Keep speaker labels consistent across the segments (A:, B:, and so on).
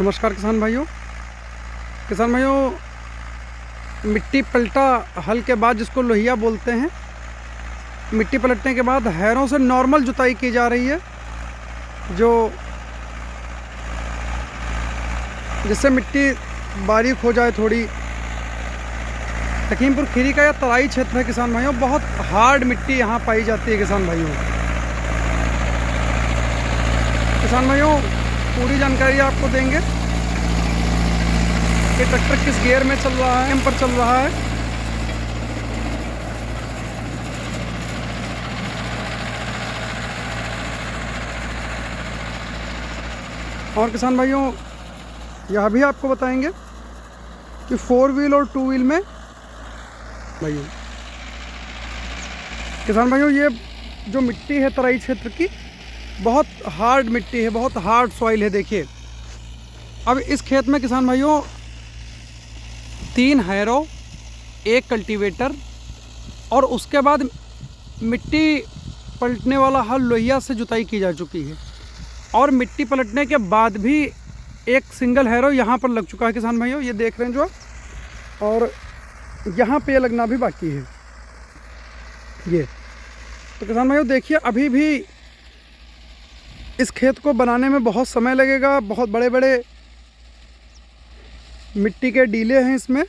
A: नमस्कार किसान भाइयों, मिट्टी पलटा हल के बाद जिसको लोहिया बोलते हैं, मिट्टी पलटने के बाद हैरों से नॉर्मल जुताई की जा रही है, जो जिससे मिट्टी बारीक हो जाए थोड़ी। लखीमपुर खीरी का यह तराई क्षेत्र है किसान भाइयों, बहुत हार्ड मिट्टी यहाँ पाई जाती है किसान भाइयों। पूरी जानकारी आपको देंगे कि ट्रैक्टर किस गियर में चल रहा है, पर चल रहा है। और किसान भाइयों यह भी आपको बताएंगे कि 4 व्हील और 2 व्हील में किसान भाइयों ये जो मिट्टी है तराई क्षेत्र की, बहुत हार्ड मिट्टी है, बहुत हार्ड सॉइल है। देखिए अब इस खेत में किसान भाइयों 3 हैरो, 1 कल्टीवेटर और उसके बाद मिट्टी पलटने वाला हल लोहिया से जुताई की जा चुकी है। और मिट्टी पलटने के बाद भी एक सिंगल हैरो यहाँ पर लग चुका है किसान भाइयों, ये देख रहे हैं जो, और यहाँ पे लगना भी बाकी है ये। तो किसान भाइयों देखिए अभी भी इस खेत को बनाने में बहुत समय लगेगा, बहुत बड़े बड़े मिट्टी के डीले हैं इसमें।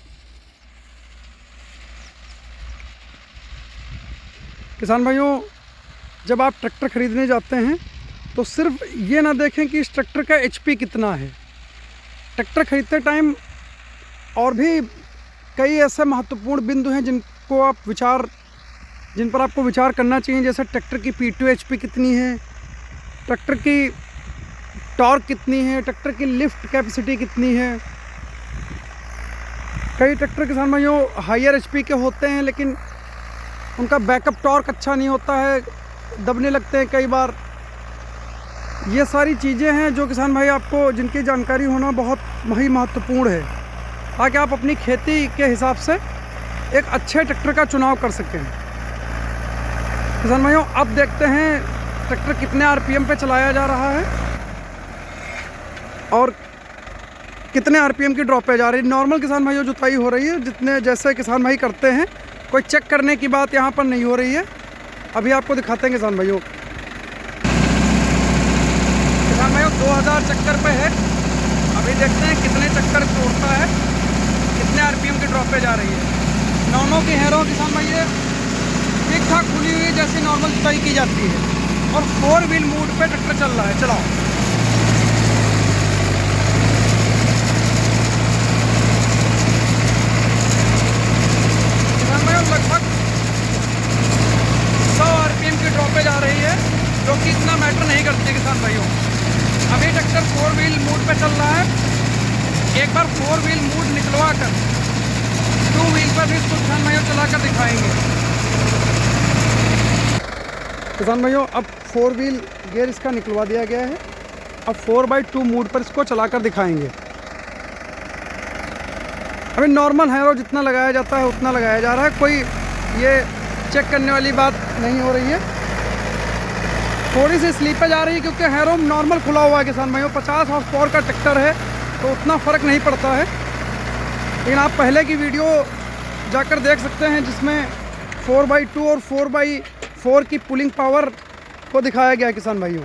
A: किसान भाइयों जब आप ट्रैक्टर खरीदने जाते हैं तो सिर्फ ये ना देखें कि इस ट्रैक्टर का एचपी कितना है। ट्रैक्टर खरीदते टाइम और भी कई ऐसे महत्वपूर्ण बिंदु हैं जिन पर आपको विचार करना चाहिए, जैसे ट्रैक्टर की P2 एचपी कितनी है, ट्रैक्टर की टॉर्क कितनी है, ट्रैक्टर की लिफ्ट कैपेसिटी कितनी है। कई ट्रैक्टर किसान भाइयों हायर एचपी के होते हैं लेकिन उनका बैकअप टॉर्क अच्छा नहीं होता है, दबने लगते हैं कई बार। ये सारी चीज़ें हैं जो किसान भाई आपको जिनकी जानकारी होना बहुत ही महत्वपूर्ण है, ताकि आप अपनी खेती के हिसाब से एक अच्छे ट्रैक्टर का चुनाव कर सकें। किसान भाइयों अब देखते हैं ट्रैक्टर कितने आरपीएम पे चलाया जा रहा है और कितने आरपीएम की ड्रॉप पे जा रही है। नॉर्मल किसान भाइयों जुताई हो रही है, जितने जैसे किसान भाई करते हैं, कोई चेक करने की बात यहाँ पर नहीं हो रही है। अभी आपको दिखाते हैं किसान भाइयों 2000 चक्कर पे है। अभी देखते हैं कितने चक्कर तोड़ता है, कितने आरपीएम की ड्रॉप पे जा रही है। नॉनों की हैरों किसान भाई ठीक ठाक खुली हुई जैसी नॉर्मल जुताई की जाती है, और 4 व्हील मूड पे ट्रैक्टर चल रहा है। चलाओ किसान भाई लगभग 100 आरपीएम की ड्रॉप पे जा रही है, जो कि इतना मैटर नहीं करती किसान भाइयों। अभी ट्रैक्टर 4 व्हील मूड पे चल रहा है। एक बार 4 व्हील मूड निकलवा कर 2 व्हील पर भी इसको किसान भाइयों चला कर दिखाएंगे। किसान भाइयों अब 4 व्हील गियर इसका निकलवा दिया गया है, अब 4x2 मूड पर इसको चला कर दिखाएंगे। अभी नॉर्मल हैरो जितना लगाया जाता है उतना लगाया जा रहा है, कोई ये चेक करने वाली बात नहीं हो रही है। थोड़ी सी स्लीपेज आ रही है क्योंकि हैरो नॉर्मल खुला हुआ है किसान भाइयों। 50 हॉर्स पावर का ट्रैक्टर है तो उतना फ़र्क नहीं पड़ता है, लेकिन आप पहले की वीडियो जाकर देख सकते हैं जिसमें 4x2 और 4x4 की पुलिंग पावर को दिखाया गया है किसान भाइयों।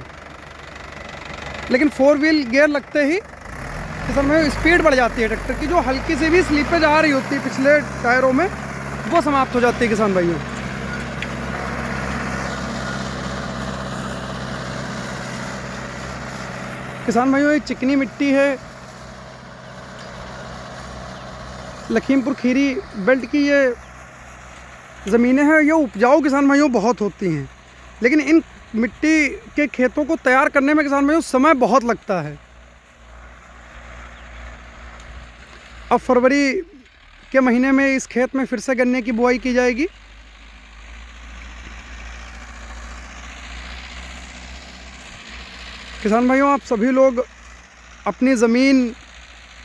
A: लेकिन 4 व्हील गियर लगते ही किसान भाइयों स्पीड बढ़ जाती है ट्रैक्टर की। जो हल्की सी भी स्लीपेज आ रही होती है पिछले टायरों में, वो समाप्त हो जाती है किसान भाइयों। किसान भाइयों ये चिकनी मिट्टी है, लखीमपुर खीरी बेल्ट की ये ज़मीनें हैं। ये उपजाऊ किसान भाइयों बहुत होती हैं, लेकिन इन मिट्टी के खेतों को तैयार करने में किसान भाइयों समय बहुत लगता है। अब फरवरी के महीने में इस खेत में फिर से गन्ने की बुआई की जाएगी। किसान भाइयों आप सभी लोग अपनी ज़मीन,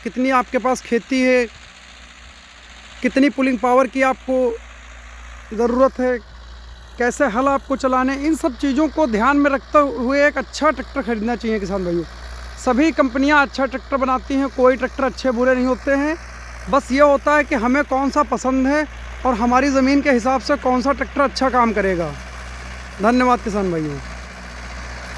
A: कितनी आपके पास खेती है, कितनी पुलिंग पावर की आपको ज़रूरत है, कैसे हल आपको चलाने, इन सब चीज़ों को ध्यान में रखते हुए एक अच्छा ट्रैक्टर खरीदना चाहिए किसान भाइयों। सभी कंपनियां अच्छा ट्रैक्टर बनाती हैं, कोई ट्रैक्टर अच्छे बुरे नहीं होते हैं। बस ये होता है कि हमें कौन सा पसंद है और हमारी ज़मीन के हिसाब से कौन सा ट्रैक्टर अच्छा काम करेगा। धन्यवाद किसान भाइयों।